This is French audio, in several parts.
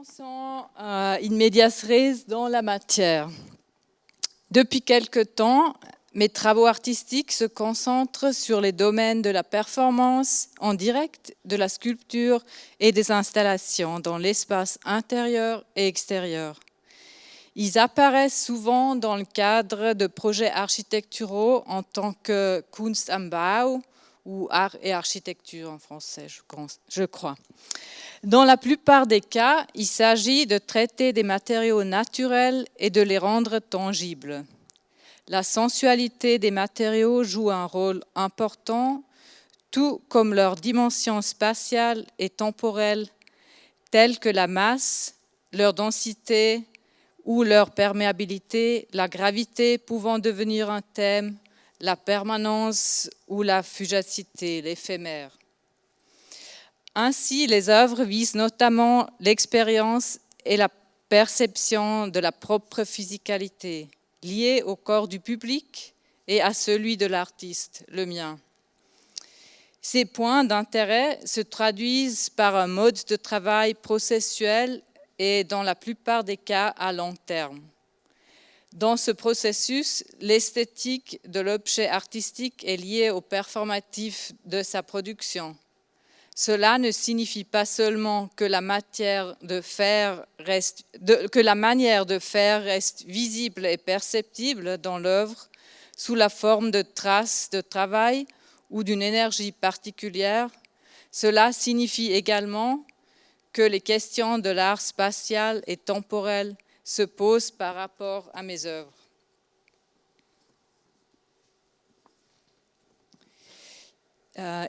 Commençons in medias res dans la matière. Depuis quelque temps, mes travaux artistiques se concentrent sur les domaines de la performance en direct, de la sculpture et des installations dans l'espace intérieur et extérieur. Ils apparaissent souvent dans le cadre de projets architecturaux en tant que Kunst am Bau ou art et architecture en français, je crois. Dans la plupart des cas, il s'agit de traiter des matériaux naturels et de les rendre tangibles. La sensualité des matériaux joue un rôle important, tout comme leur dimension spatiale et temporelle, telles que la masse, leur densité ou leur perméabilité, la gravité pouvant devenir un thème, la permanence ou la fugacité, l'éphémère. Ainsi, les œuvres visent notamment l'expérience et la perception de la propre physicalité, liée au corps du public et à celui de l'artiste, le mien. Ces points d'intérêt se traduisent par un mode de travail processuel et dans la plupart des cas à long terme. Dans ce processus, l'esthétique de l'objet artistique est liée au performatif de sa production. Cela ne signifie pas seulement que la manière de faire reste visible et perceptible dans l'œuvre sous la forme de traces de travail ou d'une énergie particulière. Cela signifie également que les questions de l'art spatial et temporel se posent par rapport à mes œuvres.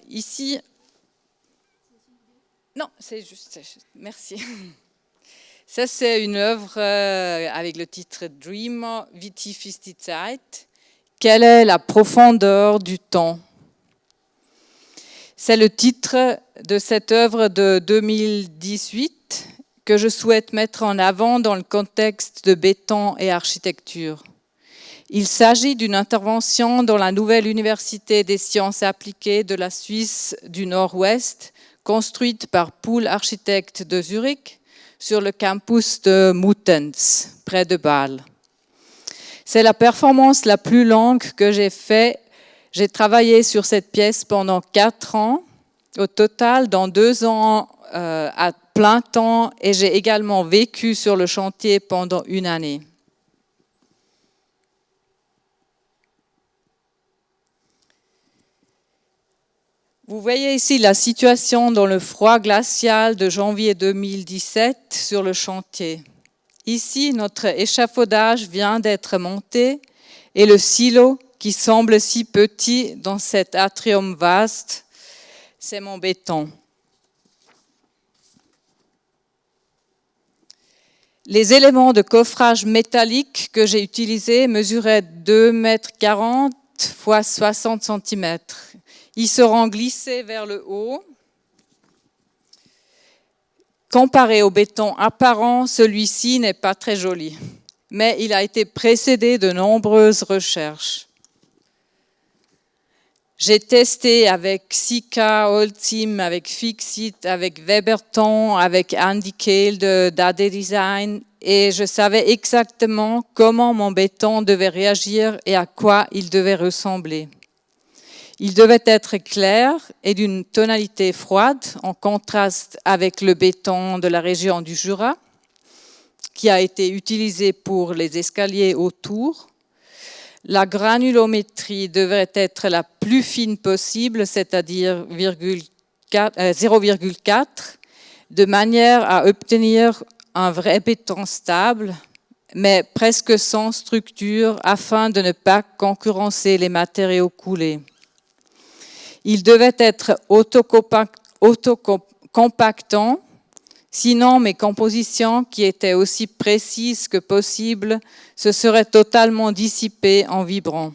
Ici, non, c'est juste, merci. Ça, c'est une œuvre avec le titre Dream, wie tief ist die Zeit? Quelle est la profondeur du temps? C'est le titre de cette œuvre de 2018 que je souhaite mettre en avant dans le contexte de béton et architecture. Il s'agit d'une intervention dans la nouvelle université des sciences appliquées de la Suisse du Nord-Ouest, construite par Pool Architectes de Zurich sur le campus de Muttenz, près de Bâle. C'est la performance la plus longue que j'ai faite. J'ai travaillé sur cette pièce pendant 4 ans, au total dans 2 ans à plein temps, et j'ai également vécu sur le chantier pendant 1 année. Vous voyez ici la situation dans le froid glacial de janvier 2017 sur le chantier. Ici, notre échafaudage vient d'être monté et le silo qui semble si petit dans cet atrium vaste, c'est mon béton. Les éléments de coffrage métallique que j'ai utilisés mesuraient 2,40 m x 60 cm. Ils seront glissés vers le haut. Comparé au béton apparent, celui-ci n'est pas très joli, mais il a été précédé de nombreuses recherches. J'ai testé avec Sika, Holcim, avec Fixit, avec Weberton, avec Andy Kehl de Dade Design, et je savais exactement comment mon béton devait réagir et à quoi il devait ressembler. Il devait être clair et d'une tonalité froide, en contraste avec le béton de la région du Jura, qui a été utilisé pour les escaliers autour. La granulométrie devrait être la plus fine possible, c'est-à-dire 0,4, de manière à obtenir un vrai béton stable, mais presque sans structure, afin de ne pas concurrencer les matériaux coulés. Il devait être autocompactant, sinon mes compositions, qui étaient aussi précises que possible, se seraient totalement dissipées en vibrant.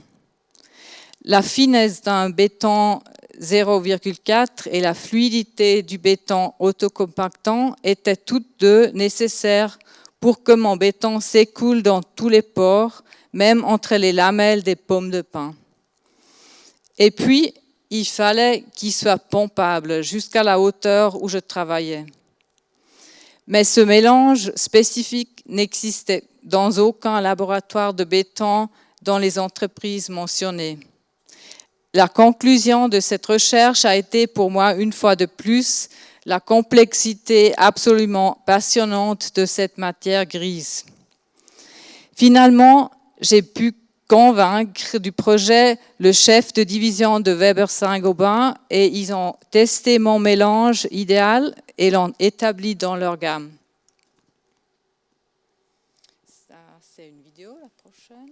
La finesse d'un béton 0,4 et la fluidité du béton autocompactant étaient toutes deux nécessaires pour que mon béton s'écoule dans tous les pores, même entre les lamelles des pommes de pin. Et puis, il fallait qu'il soit pompable jusqu'à la hauteur où je travaillais. Mais ce mélange spécifique n'existait dans aucun laboratoire de béton dans les entreprises mentionnées. La conclusion de cette recherche a été pour moi, une fois de plus, la complexité absolument passionnante de cette matière grise. Finalement, j'ai pu convaincre du projet le chef de division de Weber Saint-Gobain et ils ont testé mon mélange idéal et l'ont établi dans leur gamme. Ça, c'est une vidéo, la prochaine.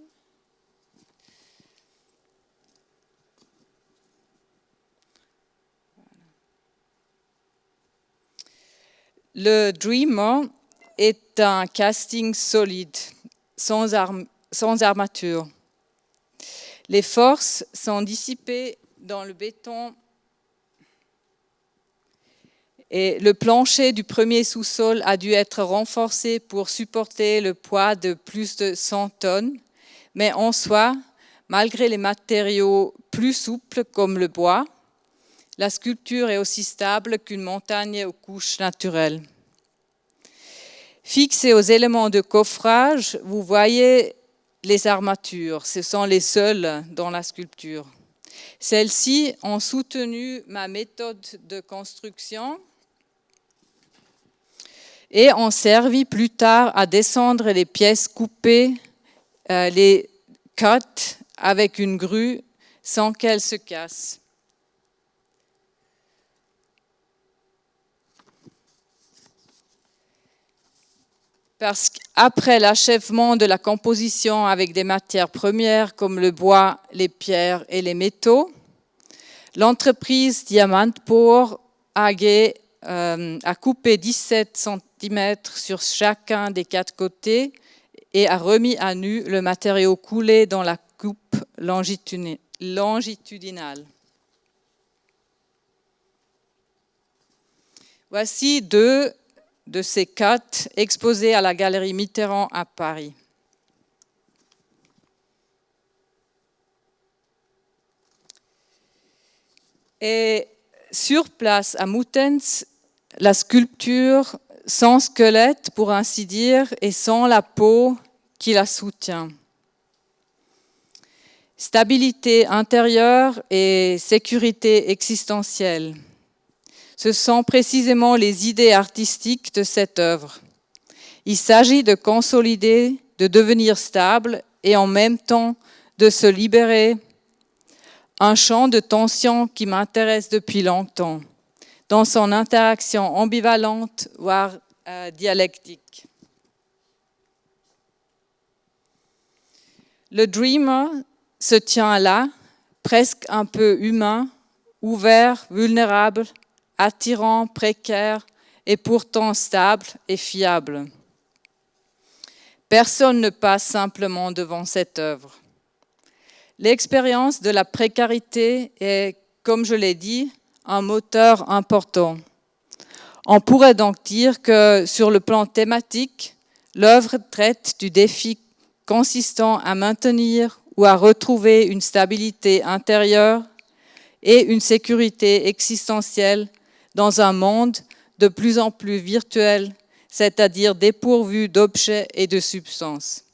Le Dreamer est un casting solide, sans armature. Les forces sont dissipées dans le béton et le plancher du premier sous-sol a dû être renforcé pour supporter le poids de plus de 100 tonnes. Mais en soi, malgré les matériaux plus souples comme le bois, la sculpture est aussi stable qu'une montagne aux couches naturelles. Fixés aux éléments de coffrage, vous voyez les armatures, ce sont les seules dans la sculpture. Celles-ci ont soutenu ma méthode de construction et ont servi plus tard à descendre les pièces coupées, les cuts avec une grue sans qu'elles se cassent. Parce qu'après l'achèvement de la composition avec des matières premières comme le bois, les pierres et les métaux, l'entreprise Diamantbohr AG a coupé 17 cm sur chacun des 4 côtés et a remis à nu le matériau coulé dans la coupe longitudinale. Voici 2 de ces cuts exposés à la Galerie Mitterrand à Paris. Et sur place à Muttenz, la sculpture sans squelette, pour ainsi dire, et sans la peau qui la soutient. Stabilité intérieure et sécurité existentielle. Ce sont précisément les idées artistiques de cette œuvre. Il s'agit de consolider, de devenir stable et en même temps de se libérer. Un champ de tension qui m'intéresse depuis longtemps, dans son interaction ambivalente, voire dialectique. Le Dreamer se tient là, presque un peu humain, ouvert, vulnérable, attirant, précaire et pourtant stable et fiable. Personne ne passe simplement devant cette œuvre. L'expérience de la précarité est, comme je l'ai dit, un moteur important. On pourrait donc dire que sur le plan thématique, l'œuvre traite du défi consistant à maintenir ou à retrouver une stabilité intérieure et une sécurité existentielle dans un monde de plus en plus virtuel, c'est-à-dire dépourvu d'objets et de substances.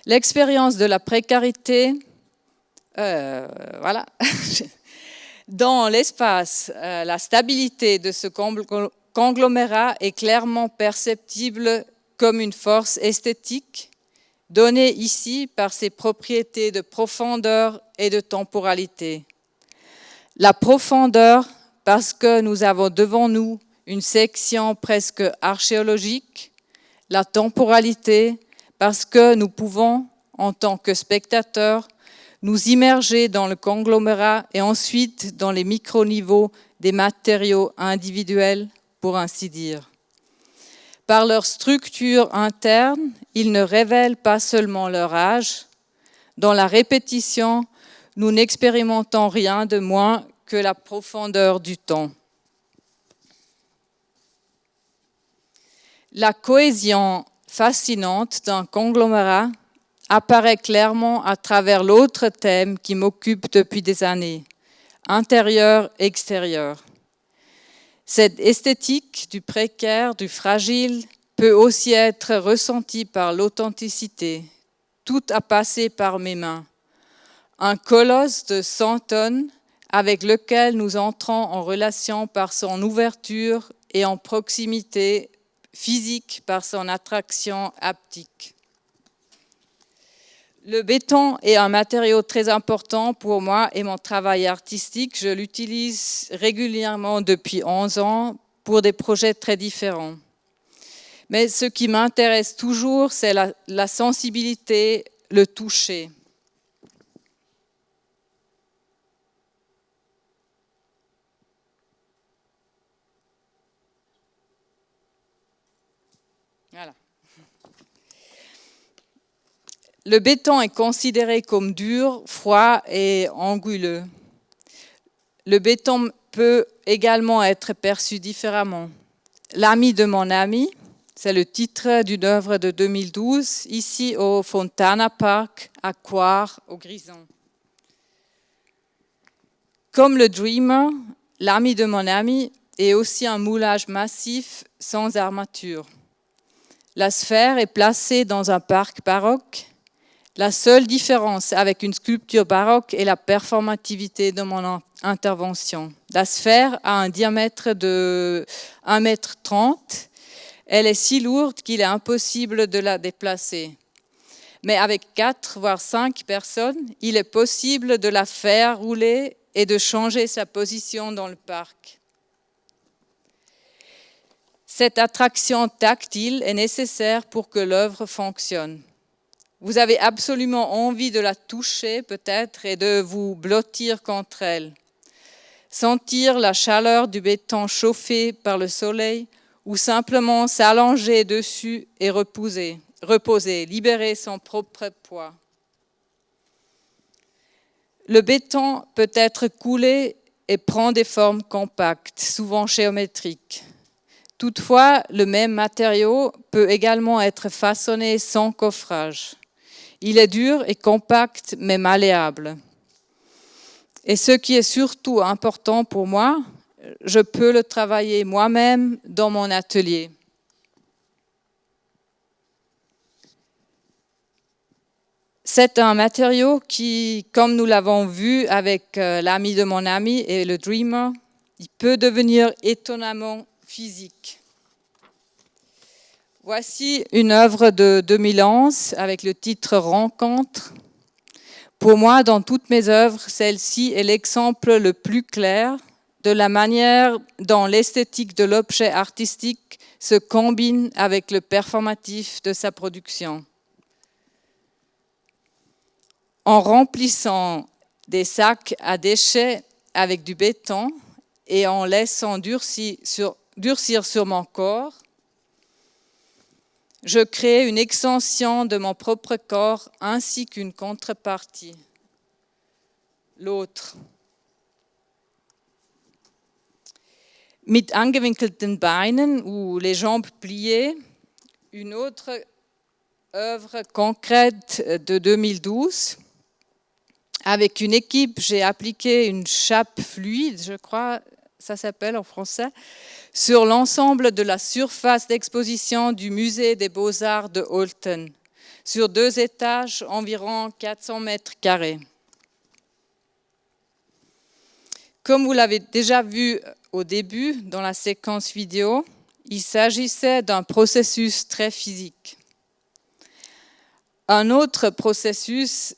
L'expérience de la précarité, voilà. Dans l'espace, la stabilité de ce conglomérat est clairement perceptible comme une force esthétique, donnée ici par ses propriétés de profondeur et de temporalité. La profondeur, parce que nous avons devant nous une section presque archéologique, la temporalité, parce que nous pouvons, en tant que spectateurs, nous immerger dans le conglomérat et ensuite dans les micro-niveaux des matériaux individuels, pour ainsi dire. Par leur structure interne, ils ne révèlent pas seulement leur âge. Dans la répétition, nous n'expérimentons rien de moins que la profondeur du temps. La cohésion fascinante d'un conglomérat apparaît clairement à travers l'autre thème qui m'occupe depuis des années, intérieur-extérieur. Cette esthétique du précaire, du fragile, peut aussi être ressentie par l'authenticité. Tout a passé par mes mains. Un colosse de 100 tonnes avec lequel nous entrons en relation par son ouverture et en proximité physique par son attraction haptique. Le béton est un matériau très important pour moi et mon travail artistique. Je l'utilise régulièrement depuis 11 ans pour des projets très différents. Mais ce qui m'intéresse toujours, c'est la sensibilité, le toucher. Voilà. Le béton est considéré comme dur, froid et anguleux. Le béton peut également être perçu différemment. L'ami de mon ami, c'est le titre d'une œuvre de 2012, ici au Fontana Park, à Coire, au Grison. Comme le Dreamer, l'ami de mon ami est aussi un moulage massif sans armature. La sphère est placée dans un parc baroque. La seule différence avec une sculpture baroque est la performativité de mon intervention. La sphère a un diamètre de 1,30 m. Elle est si lourde qu'il est impossible de la déplacer. Mais avec 4 voire 5 personnes, il est possible de la faire rouler et de changer sa position dans le parc. Cette attraction tactile est nécessaire pour que l'œuvre fonctionne. Vous avez absolument envie de la toucher peut-être et de vous blottir contre elle. Sentir la chaleur du béton chauffé par le soleil ou simplement s'allonger dessus et reposer, libérer son propre poids. Le béton peut être coulé et prend des formes compactes, souvent géométriques. Toutefois, le même matériau peut également être façonné sans coffrage. Il est dur et compact, mais malléable. Et ce qui est surtout important pour moi, je peux le travailler moi-même dans mon atelier. C'est un matériau qui, comme nous l'avons vu avec l'ami de mon ami et le Dreamer, il peut devenir étonnamment physique. Voici une œuvre de 2011 avec le titre « Rencontre ». Pour moi, dans toutes mes œuvres, celle-ci est l'exemple le plus clair de la manière dont l'esthétique de l'objet artistique se combine avec le performatif de sa production. En remplissant des sacs à déchets avec du béton et en laissant durcir sur mon corps, je crée une extension de mon propre corps ainsi qu'une contrepartie, l'autre. Mit angewinkelten Beinen ou les jambes pliées, une autre œuvre concrète de 2012. Avec une équipe, j'ai appliqué une chape fluide, je crois, ça s'appelle en français, sur l'ensemble de la surface d'exposition du musée des Beaux-Arts de Olten, sur 2 étages, environ 400 mètres carrés. Comme vous l'avez déjà vu au début dans la séquence vidéo, il s'agissait d'un processus très physique. Un autre processus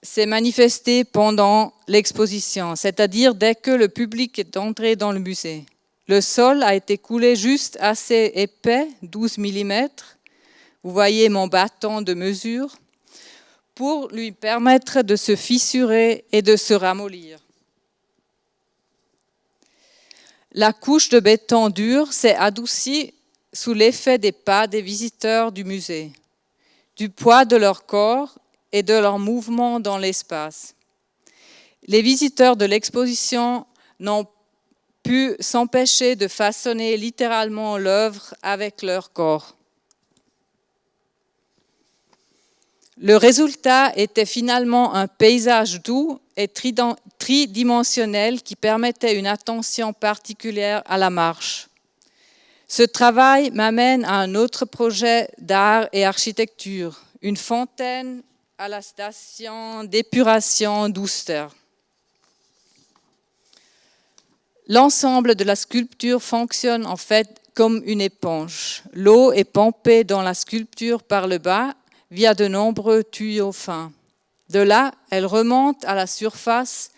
s'est manifesté pendant l'exposition, c'est-à-dire dès que le public est entré dans le musée. Le sol a été coulé juste assez épais, 12 mm, vous voyez mon bâton de mesure, pour lui permettre de se fissurer et de se ramollir. La couche de béton dur s'est adoucie sous l'effet des pas des visiteurs du musée, du poids de leur corps et de leurs mouvements dans l'espace. Les visiteurs de l'exposition n'ont pu s'empêcher de façonner littéralement l'œuvre avec leur corps. Le résultat était finalement un paysage doux et tridimensionnel qui permettait une attention particulière à la marche. Ce travail m'amène à un autre projet d'art et architecture, une fontaine à la station d'épuration d'Ouster. L'ensemble de la sculpture fonctionne en fait comme une éponge. L'eau est pompée dans la sculpture par le bas via de nombreux tuyaux fins. De là, elle remonte à la surface,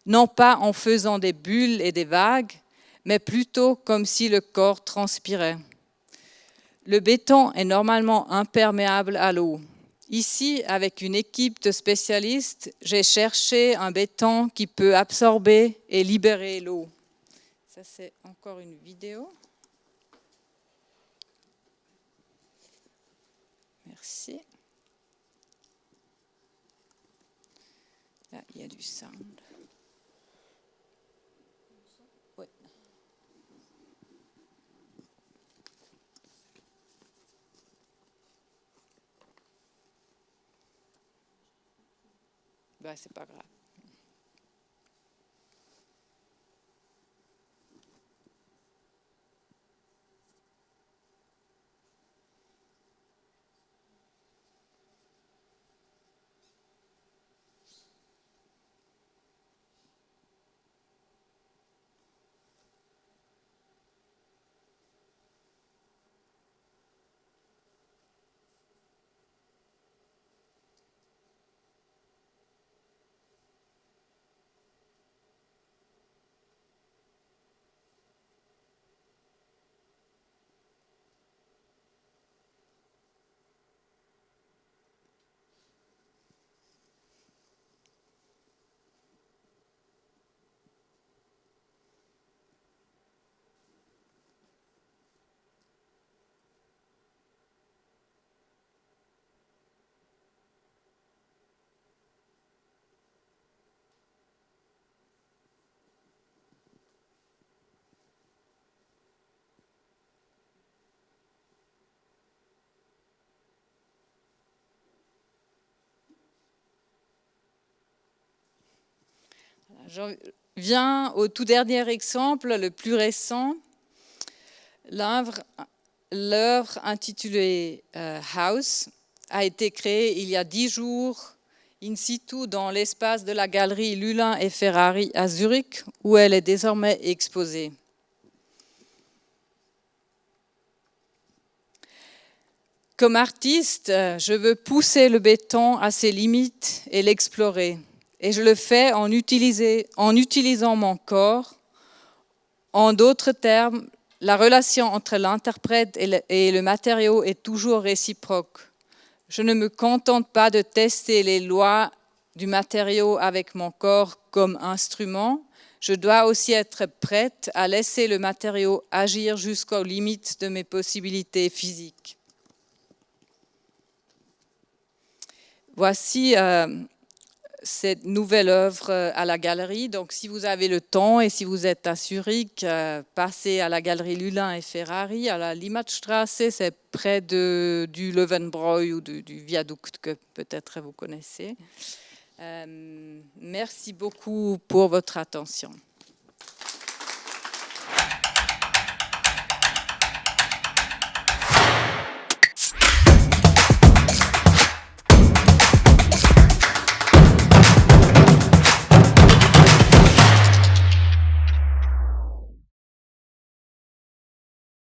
non pas en faisant des bulles et des vagues, mais plutôt comme si le corps transpirait. Le béton est normalement imperméable à l'eau. Ici, avec une équipe de spécialistes, j'ai cherché un béton qui peut absorber et libérer l'eau. Ça, c'est encore une vidéo. Merci. Là, il y a du sound. Oui. Ben, c'est pas grave. Je viens au tout dernier exemple, le plus récent, l'œuvre intitulée House a été créée il y a 10 jours in situ dans l'espace de la galerie Lulin et Ferrari à Zurich, où elle est désormais exposée. Comme artiste, je veux pousser le béton à ses limites et l'explorer. Et je le fais en utilisant mon corps. En d'autres termes, la relation entre l'interprète et le matériau est toujours réciproque. Je ne me contente pas de tester les lois du matériau avec mon corps comme instrument. Je dois aussi être prête à laisser le matériau agir jusqu'aux limites de mes possibilités physiques. Voici cette nouvelle œuvre à la galerie. Donc, si vous avez le temps et si vous êtes à Zurich, passez à la galerie Lulin et Ferrari, à la Limmatstraße, c'est près du Löwenbräu ou du viaduc que peut-être vous connaissez. Merci beaucoup pour votre attention.